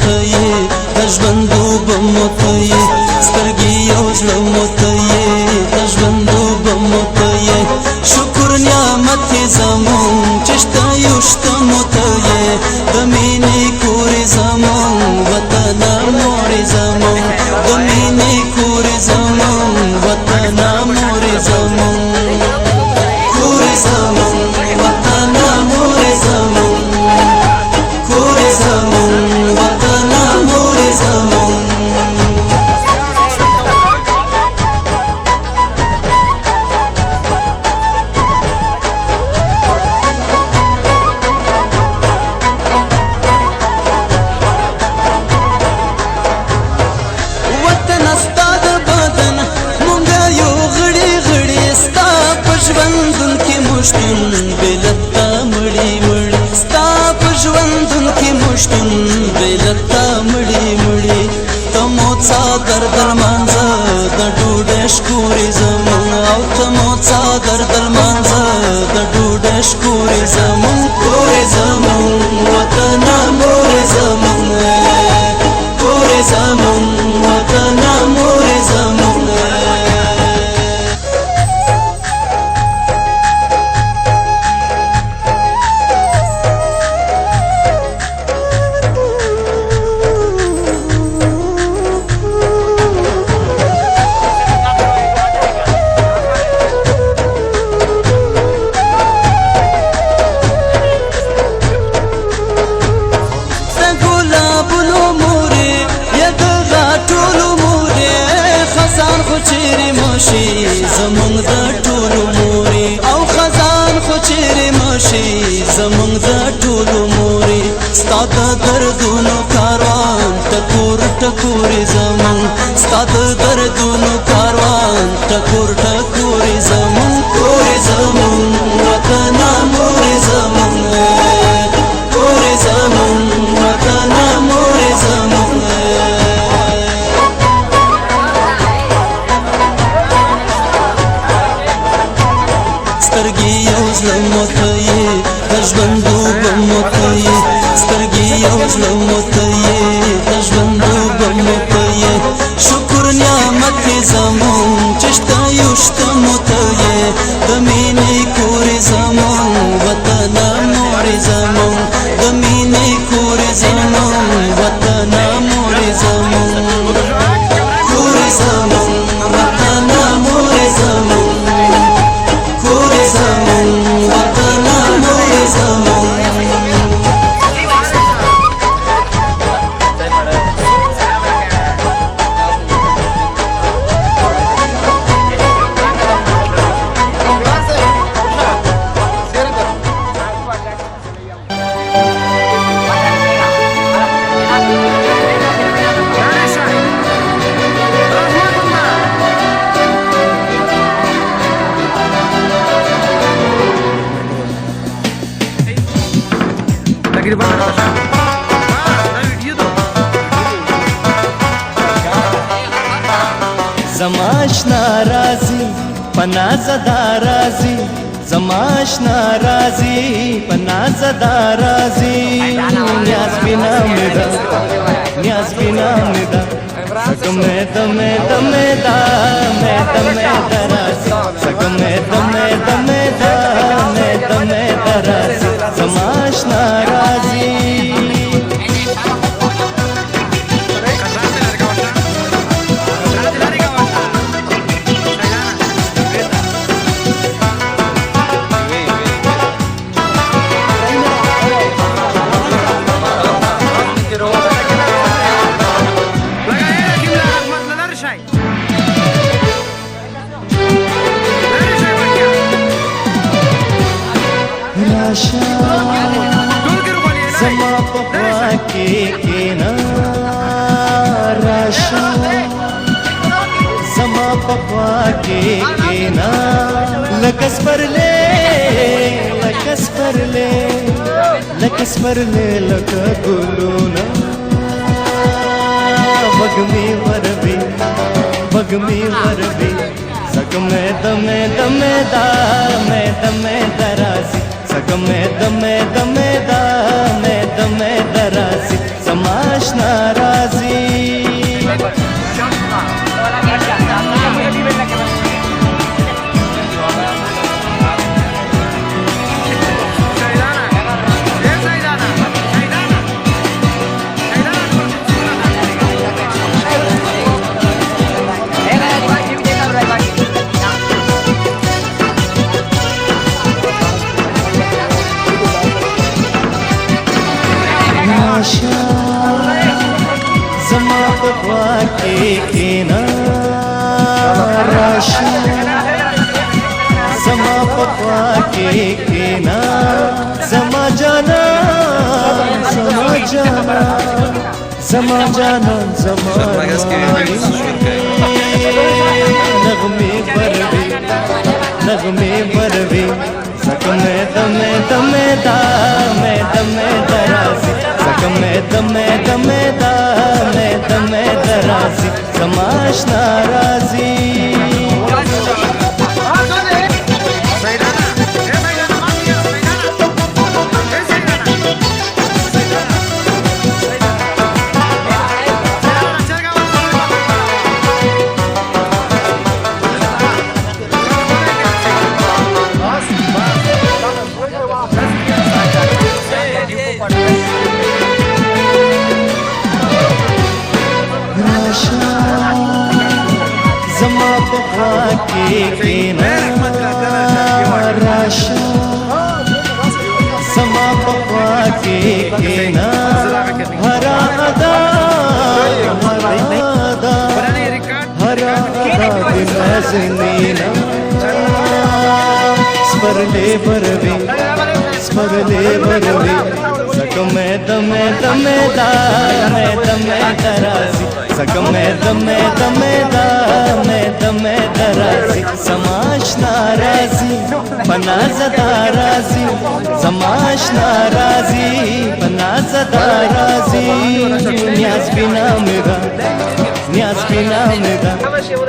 ته یې د ژوند اوبه مو ته یې سترګې او زړه مو ته یې د ژوند اوبه مو ته یې شکر نعمت یې زمون چې شته یو شته مو ته یې د مینې کور یې زمون وطنه مور یې زمون د مینې کور یې زمون وطنه مور یې زمون کور یې زمون وطنه مور یې زمون کور یې زمون وطنه مور یې زمون مشتون بلتا مړی مړی ستا په ژوندون کې مشتون بلتا مړی مړی تمو څادر درمانځه د ډوډۍ شکورې زمون او تمو څادر درمانځه د ډوډۍ شکورې زمون کورې زمون وطنه مورې زمون کورې زمون وطنه مورې زمون چیرې ماشي زمونږ د ټولو مورې او خزان خو چیرې ماشي زمونږ د ټولو مورې ستا د دردونو کاروان ټکور ټکورې زمونږ ستا د دردونو کاروان ټکور ټکورې زمونږ کورې زمونږ وطنه مورې زمونږ کورې زمونږ وطنه مورې زمونږ سترګې یو زړه مو ته یې د ژوند اوبه مو ته یې سترګې یو زړه مو ته یې د ژوند اوبه مو ته یې شکر نعمت یې زمون چې شته یو شته مو ته یې د مینې کور یې زمون وطنه مور یې زمون د مینې کور یې زمون وطنه مور یې زمون کور یې زمون وطنه مور یې زمون کور یې زمون وطنه مور یې زمون زماشنا رازی پنا زدا رازی زماشنا رازی پنا زدا رازی نیاز بینا میدا نیاز بینا میدا سکمه دمه دمه دا میں دمه درازی سکمه دمه دمه دا میں دمه درازی زماشنا رازی زما پخوا کې کېنا راشه زما پخوا کې کېنا لکه سپرلی لکه سپرلی لکه سپرلی لکه ګلونه وږمې وربي وږمې وربي سکمه دمه دمه دا مې دمه درازي سکمه دمه دمه دا مې دمه درازي समाशना राजी زما پخوا کې کینا راشا زما پخوا کې کینا زما جانا زما جانا زما جانا زما نغمے پروی نغمے پروی سکمے دمے دمے دا میں دمے درازی سکمے دمے دمے دا میں دمے درازی سماشنا رازی زما پخوا کې کینا راشا زما پخوا کې کینا هرا ادا هرا ادا بنازنینا سپرلے بروی سکمے دمے دمے دا میں دمے درازی سکمے دمے دمے دا میں دمے درازی سماشنا رازی پنا زدا رازی سماشنا رازی پنا زدا رازی نیاز بنا میرا نیاز بنا میرا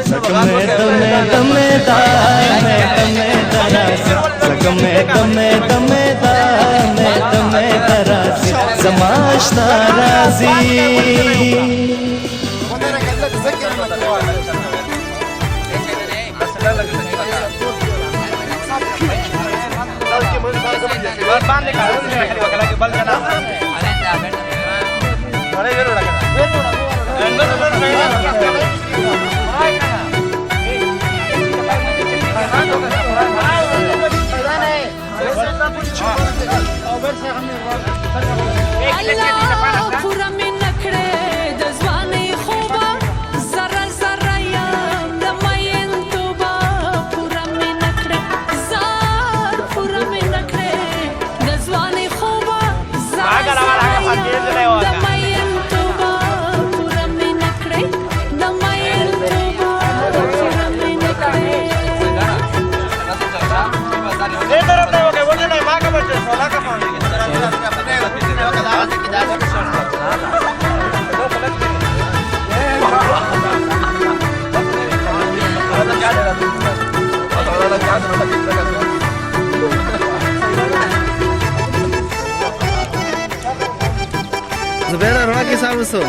سکمے دمے دمے دا میں دمے درازی سکمے دمے دمے دا میں دمے درازی سماشنا رازی Zubera, rola que sabe isso.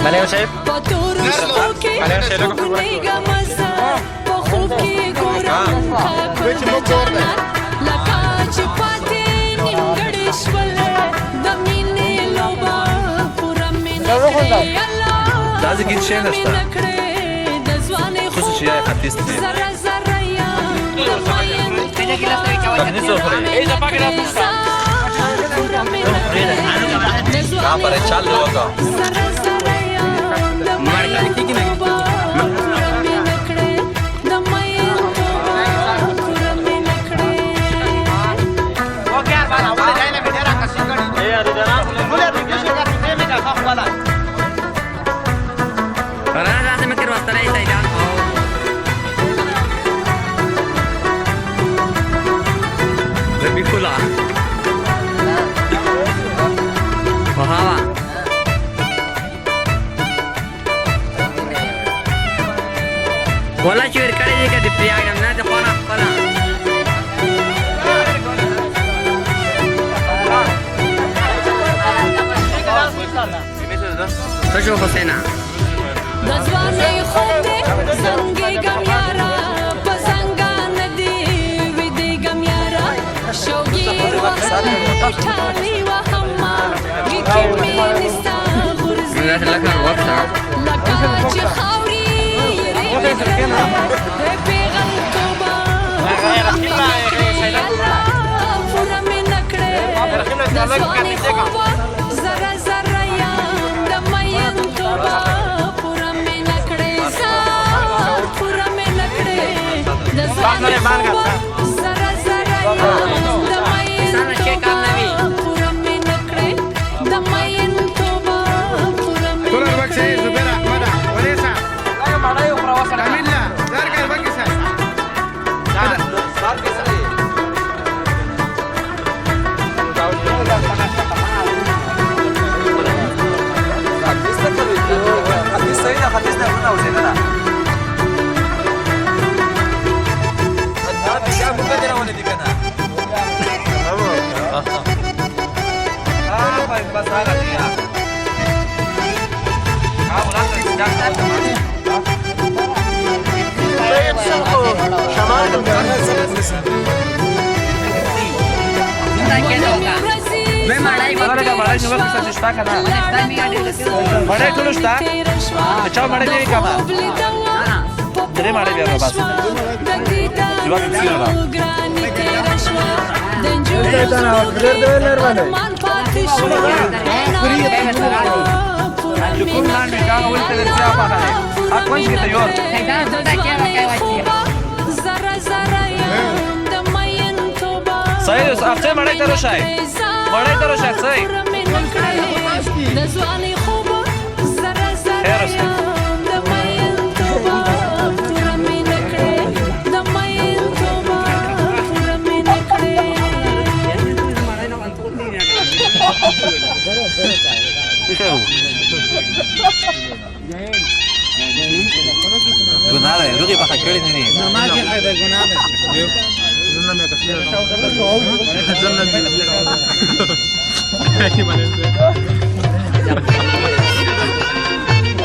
Valeu, chefe. Dazi git şey nesta. Kusu şiya artist ne? Kakni sofre. Ei, já paga na puta. Kहाँ पर है चाल लोगों का मार्का दिखी कि नहीं ओके यार बात बोले जाए ना बेचारा कसी करी ए यार इधर बोले तो किसी का कितने में का खा वाला बना रात में करवाता रहे इधर Bikula. Mahama. Bola cuir kali je di piagam na de khona khona. Tajo Hosena. Dazwane khode sange gam yara pasanga nadi vidi gam yara shogir wa thali wa hamma gikmi nista khurzi laka chi khawri re pegan toba pura mein nakde dazwane khoba zara zara ya damayan toba صحيح أفتح مرة تروشاي مرة تروشاي صحيح Gunada, lugi pakai kiri ini.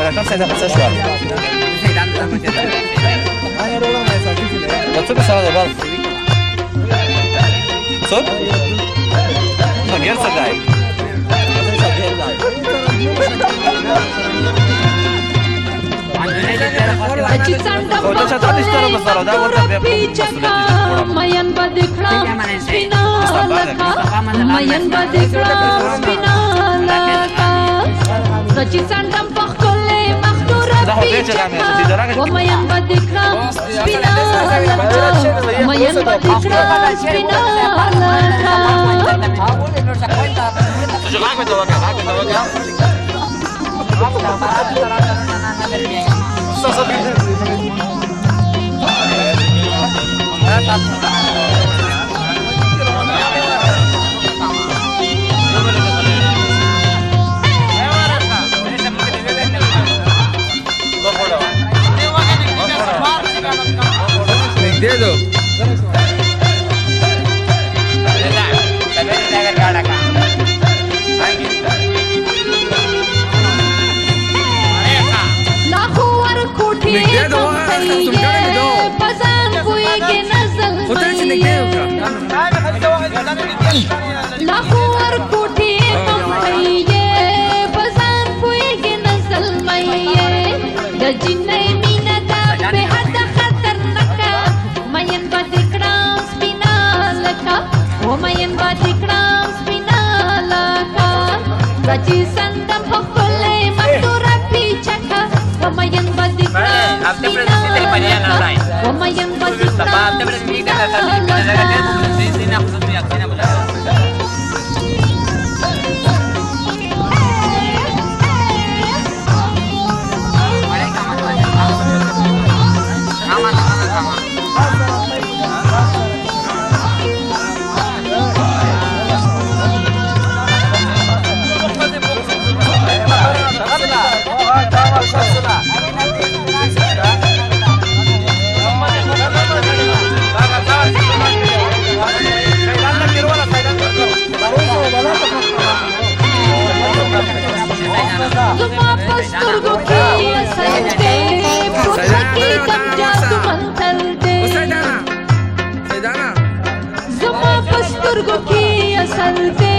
Kan saya dapat sesuatu. Betul salah debal. So? Bagian sedai. Mayan badikra spina laka mayan badikra spina laka Sachi sandam pakhole makhdura pichaka mayan badikra spina laka mayan badikra spina Dedo. سر دے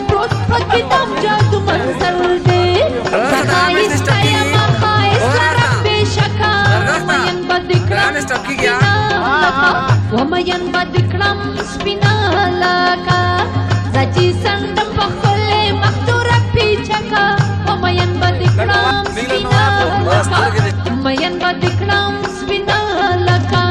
پروت پکتم جادو منظر دے خائس قیم خائس لرب بشکا ومین بدکرم سپینا لکا ومین بدکرم سپینا لکا زچی سندم بخل مختور پیچکا ومین بدکرم سپینا لکا ومین بدکرم سپینا لکا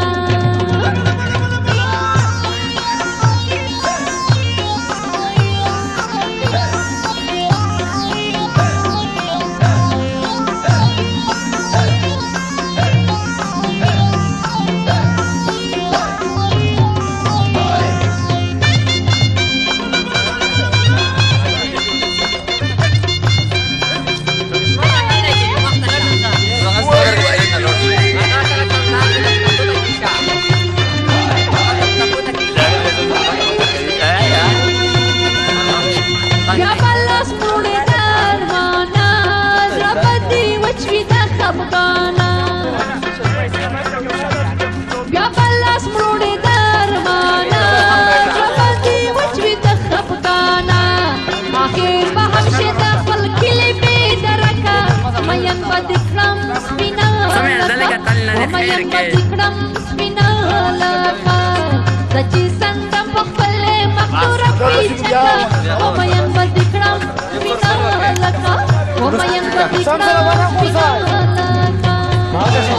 ومین بدکرم سپینا لکا زچی سندم بخل مختور پیچکا ومین بدکرم سپینا لکا ومین بدکرم سپینا لکا ومین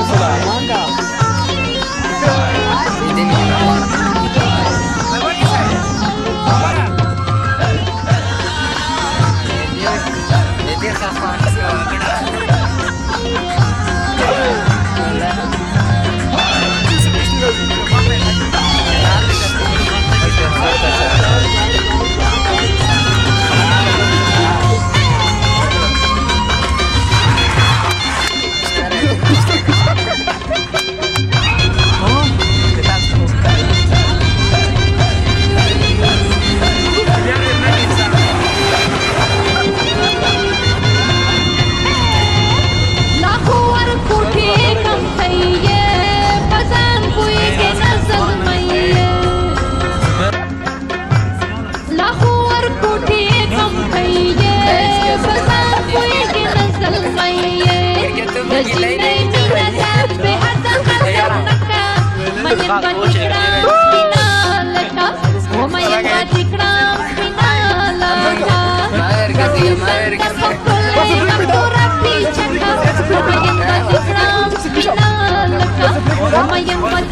بدکرم